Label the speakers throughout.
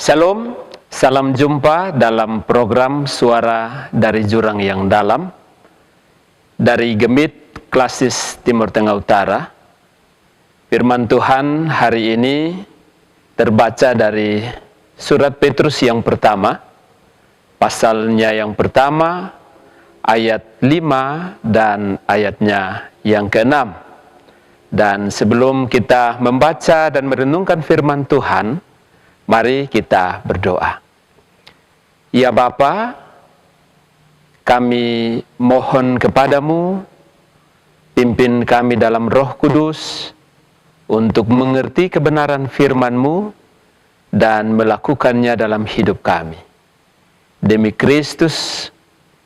Speaker 1: Shalom, salam jumpa dalam program Suara dari Jurang yang Dalam dari Gemit Klasis Timur Tengah Utara. Firman Tuhan hari ini terbaca dari Surat Petrus yang pertama, pasalnya yang pertama, ayat 5 dan ayatnya yang ke-6. Dan sebelum kita membaca dan merenungkan firman Tuhan, mari kita berdoa. Ya Bapa, kami mohon kepadamu, pimpin kami dalam Roh Kudus untuk mengerti kebenaran firman-Mu dan melakukannya dalam hidup kami. Demi Kristus,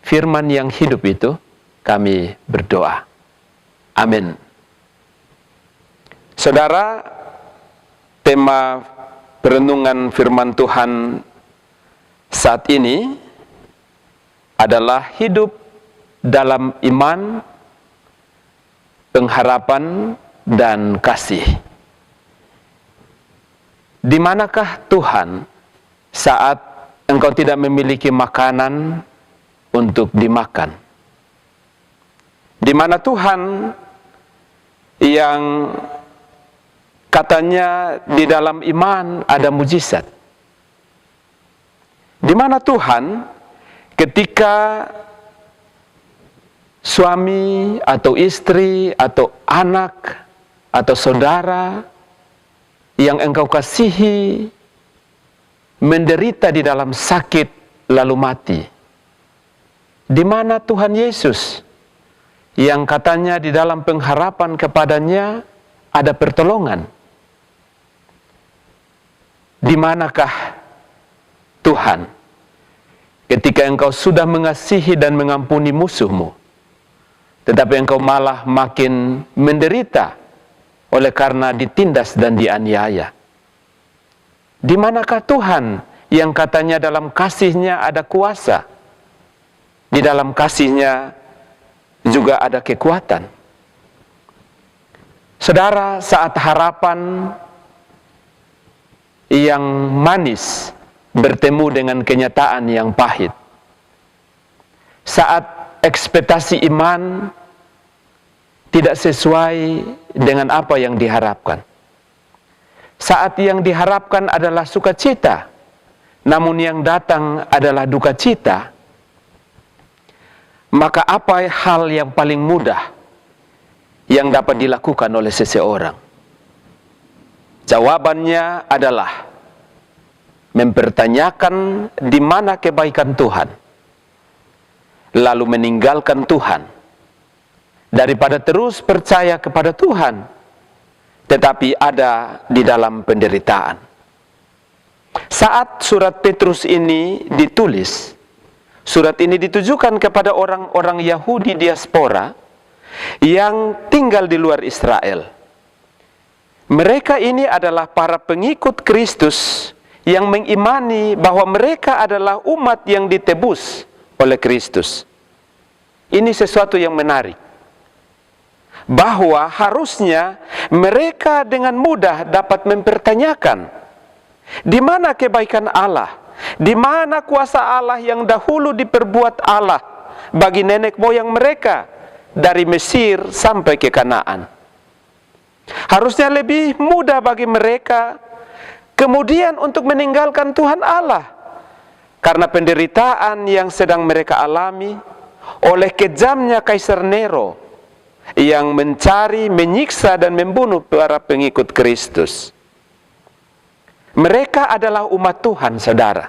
Speaker 1: firman yang hidup itu, kami berdoa. Amin. Saudara, tema perenungan firman Tuhan saat ini adalah hidup dalam iman, pengharapan, dan kasih. Di manakah Tuhan saat engkau tidak memiliki makanan untuk dimakan? Di mana Tuhan yang katanya di dalam iman ada mujizat? Di mana Tuhan ketika suami atau istri atau anak atau saudara yang engkau kasihi menderita di dalam sakit lalu mati? Di mana Tuhan Yesus yang katanya di dalam pengharapan kepadanya ada pertolongan? Di manakah Tuhan ketika engkau sudah mengasihi dan mengampuni musuhmu, tetapi engkau malah makin menderita oleh karena ditindas dan dianiaya? Di manakah Tuhan yang katanya dalam kasih-Nya ada kuasa, di dalam kasih-Nya juga ada kekuatan? Saudara, saat harapan yang manis bertemu dengan kenyataan yang pahit, saat ekspektasi iman tidak sesuai dengan apa yang diharapkan, saat yang diharapkan adalah sukacita, namun yang datang adalah duka cita, maka apa hal yang paling mudah yang dapat dilakukan oleh seseorang? Jawabannya adalah mempertanyakan di mana kebaikan Tuhan, lalu meninggalkan Tuhan, daripada terus percaya kepada Tuhan tetapi ada di dalam penderitaan. Saat surat Petrus ini ditulis, surat ini ditujukan kepada orang-orang Yahudi diaspora yang tinggal di luar Israel. Mereka ini adalah para pengikut Kristus yang mengimani bahwa mereka adalah umat yang ditebus oleh Kristus. Ini sesuatu yang menarik, bahwa harusnya mereka dengan mudah dapat mempertanyakan di mana kebaikan Allah, di mana kuasa Allah yang dahulu diperbuat Allah bagi nenek moyang mereka dari Mesir sampai ke Kanaan. Harusnya lebih mudah bagi mereka kemudian untuk meninggalkan Tuhan Allah karena penderitaan yang sedang mereka alami oleh kejamnya Kaisar Nero yang mencari, menyiksa, dan membunuh para pengikut Kristus. Mereka adalah umat Tuhan, saudara.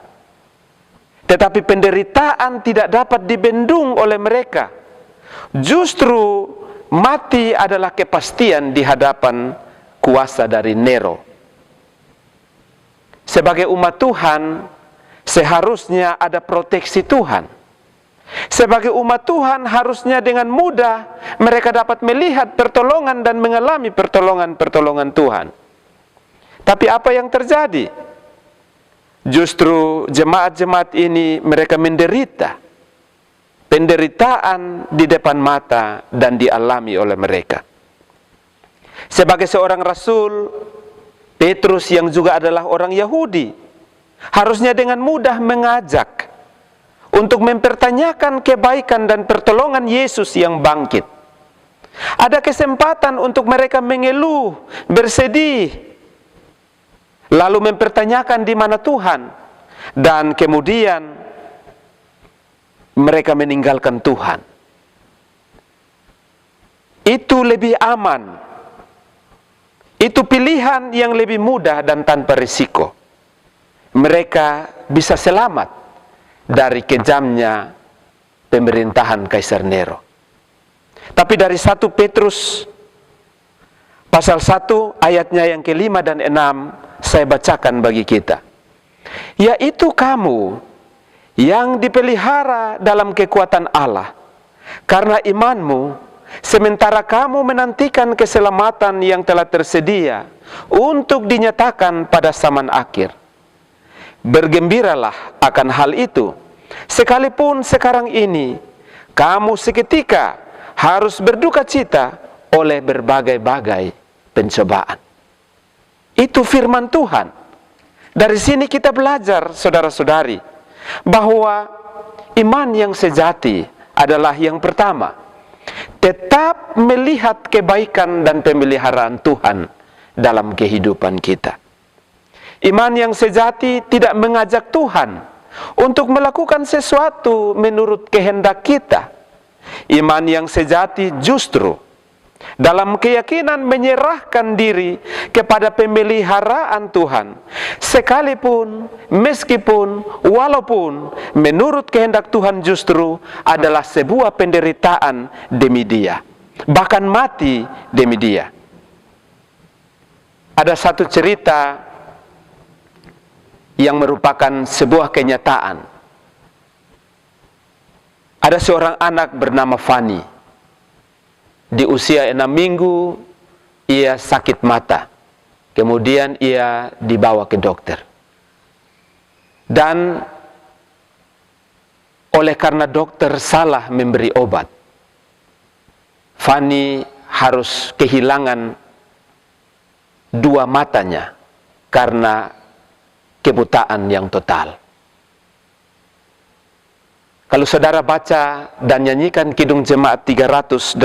Speaker 1: Tetapi penderitaan tidak dapat dibendung oleh mereka. Justru mati adalah kepastian di hadapan kuasa dari Nero. Sebagai umat Tuhan, seharusnya ada proteksi Tuhan. Sebagai umat Tuhan, harusnya dengan mudah mereka dapat melihat pertolongan dan mengalami pertolongan-pertolongan Tuhan. Tapi apa yang terjadi? Justru jemaat-jemaat ini mereka menderita. Penderitaan di depan mata dan dialami oleh mereka. Sebagai seorang rasul, Petrus yang juga adalah orang Yahudi, harusnya dengan mudah mengajak untuk mempertanyakan kebaikan dan pertolongan Yesus yang bangkit. Ada kesempatan untuk mereka mengeluh, bersedih, lalu mempertanyakan di mana Tuhan, dan kemudian mereka meninggalkan Tuhan. Itu lebih aman. Itu pilihan yang lebih mudah dan tanpa risiko. Mereka bisa selamat dari kejamnya pemerintahan Kaisar Nero. Tapi dari 1 Petrus pasal 1 ayatnya yang ke-5 dan 6 saya bacakan bagi kita. Yaitu kamu yang dipelihara dalam kekuatan Allah karena imanmu, sementara kamu menantikan keselamatan yang telah tersedia untuk dinyatakan pada zaman akhir. Bergembiralah akan hal itu, sekalipun sekarang ini kamu seketika harus berduka cita oleh berbagai-bagai pencobaan. Itu firman Tuhan. Dari sini kita belajar, saudara-saudari, bahwa iman yang sejati adalah yang pertama, tetap melihat kebaikan dan pemeliharaan Tuhan dalam kehidupan kita. Iman yang sejati tidak mengajak Tuhan untuk melakukan sesuatu menurut kehendak kita. Iman yang sejati justru dalam keyakinan menyerahkan diri kepada pemeliharaan Tuhan, sekalipun, meskipun, walaupun menurut kehendak Tuhan justru adalah sebuah penderitaan demi Dia, bahkan mati demi Dia. Ada satu cerita yang merupakan sebuah kenyataan. Ada seorang anak bernama Fani. Di usia 6 minggu, ia sakit mata. Kemudian ia dibawa ke dokter. Dan oleh karena dokter salah memberi obat, Fani harus kehilangan 2 matanya karena kebutaan yang total. Kalau saudara baca dan nyanyikan Kidung Jemaat 388,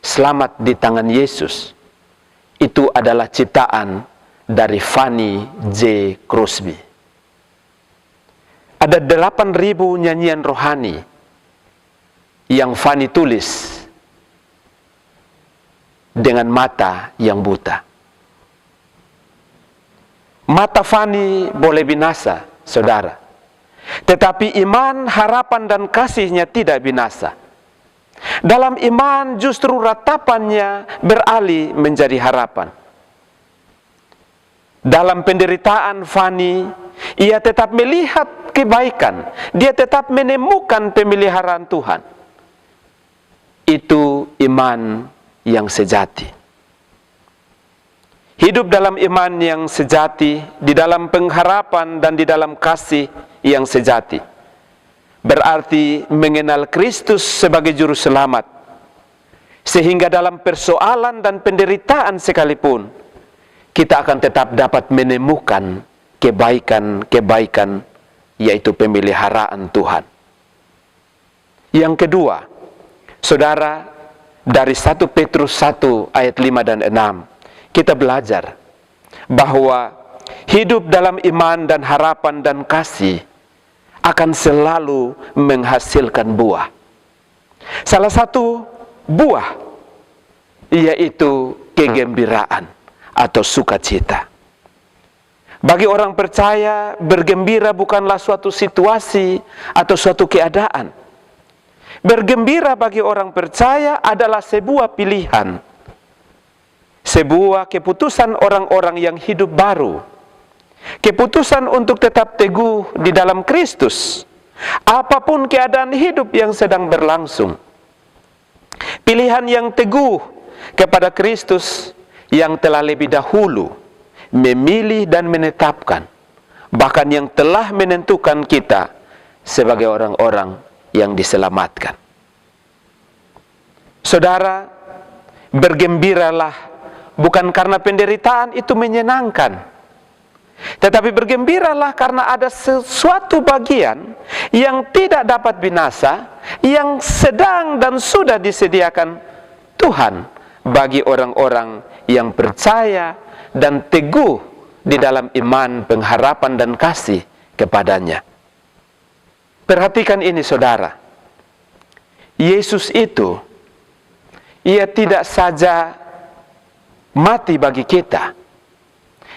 Speaker 1: Selamat di Tangan Yesus, itu adalah ciptaan dari Fanny J. Crosby. Ada 8.000 nyanyian rohani yang Fanny tulis dengan mata yang buta. Mata Fanny boleh binasa, saudara. Tetapi iman, harapan, dan kasihnya tidak binasa. Dalam iman justru ratapannya beralih menjadi harapan. Dalam penderitaan Fani, ia tetap melihat kebaikan. Dia tetap menemukan pemeliharaan Tuhan. Itu iman yang sejati. Hidup dalam iman yang sejati, di dalam pengharapan dan di dalam kasih yang sejati, berarti mengenal Kristus sebagai juru selamat, sehingga dalam persoalan dan penderitaan sekalipun, kita akan tetap dapat menemukan kebaikan-kebaikan, yaitu pemeliharaan Tuhan. Yang kedua, saudara, dari 1 Petrus 1 ayat 5 dan 6, kita belajar bahwa hidup dalam iman dan harapan dan kasih akan selalu menghasilkan buah. Salah satu buah yaitu kegembiraan atau sukacita. Bagi orang percaya, bergembira bukanlah suatu situasi atau suatu keadaan. Bergembira bagi orang percaya adalah sebuah pilihan, sebuah keputusan orang-orang yang hidup baru. Keputusan untuk tetap teguh di dalam Kristus, apapun keadaan hidup yang sedang berlangsung. Pilihan yang teguh kepada Kristus yang telah lebih dahulu memilih dan menetapkan, bahkan yang telah menentukan kita sebagai orang-orang yang diselamatkan. Saudara, bergembiralah bukan karena penderitaan itu menyenangkan, Tetapi bergembiralah karena ada sesuatu bagian yang tidak dapat binasa, yang sedang dan sudah disediakan Tuhan bagi orang-orang yang percaya dan teguh di dalam iman, pengharapan, dan kasih kepadanya. Perhatikan ini saudara. Yesus itu, ia tidak saja mati bagi kita,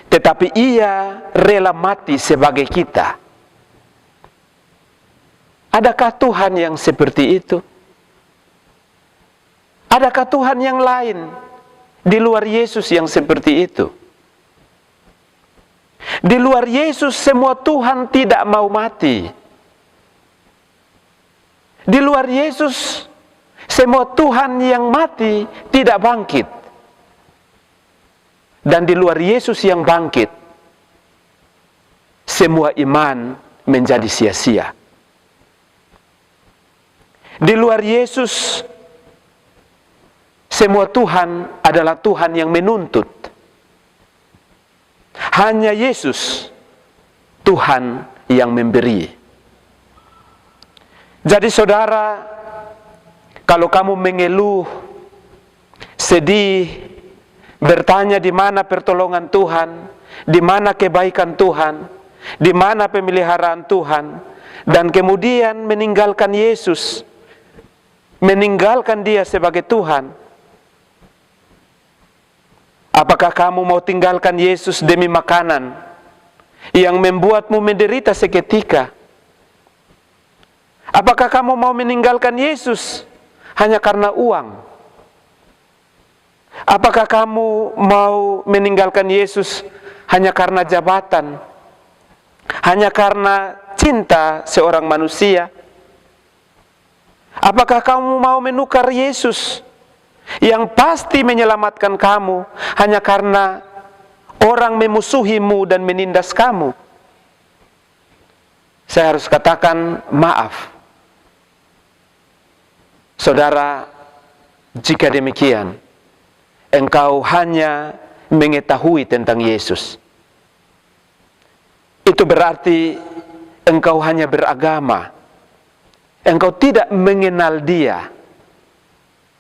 Speaker 1: tetapi ia rela mati sebagai kita. Adakah Tuhan yang seperti itu? Adakah Tuhan yang lain di luar Yesus yang seperti itu? Di luar Yesus semua Tuhan tidak mau mati. Di luar Yesus semua Tuhan yang mati tidak bangkit. Dan di luar Yesus yang bangkit, semua iman menjadi sia-sia. Di luar Yesus, semua Tuhan adalah Tuhan yang menuntut. Hanya Yesus, Tuhan yang memberi. Jadi saudara, kalau kamu mengeluh, sedih, bertanya di mana pertolongan Tuhan, di mana kebaikan Tuhan, di mana pemeliharaan Tuhan, dan kemudian meninggalkan Yesus, meninggalkan Dia sebagai Tuhan. Apakah kamu mau tinggalkan Yesus demi makanan yang membuatmu menderita seketika? Apakah kamu mau meninggalkan Yesus hanya karena uang? Apakah kamu mau meninggalkan Yesus hanya karena jabatan? Hanya karena cinta seorang manusia? Apakah kamu mau menukar Yesus yang pasti menyelamatkan kamu hanya karena orang memusuhimu dan menindas kamu? Saya harus katakan maaf. Saudara, jika demikian, engkau hanya mengetahui tentang Yesus. Itu berarti engkau hanya beragama. Engkau tidak mengenal Dia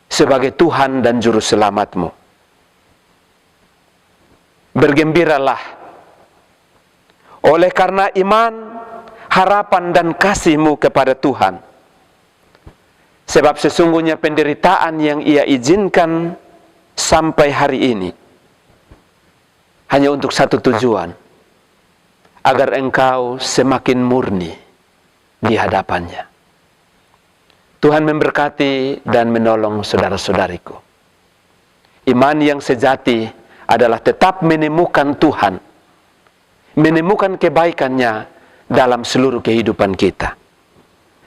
Speaker 1: sebagai Tuhan dan Juru Selamatmu. Bergembiralah. Oleh karena iman, harapan, dan kasihmu kepada Tuhan. Sebab sesungguhnya penderitaan yang Ia izinkan sampai hari ini hanya untuk satu tujuan, agar engkau semakin murni di hadapannya. Tuhan memberkati dan menolong saudara-saudariku. Iman yang sejati adalah tetap menemukan Tuhan, menemukan kebaikannya dalam seluruh kehidupan kita.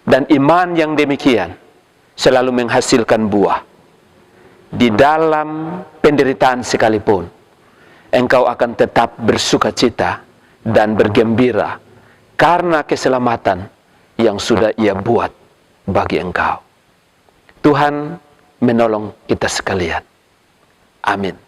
Speaker 1: Dan iman yang demikian selalu menghasilkan buah. Di dalam penderitaan sekalipun, engkau akan tetap bersukacita dan bergembira karena keselamatan yang sudah Ia buat bagi engkau. Tuhan menolong kita sekalian. Amin.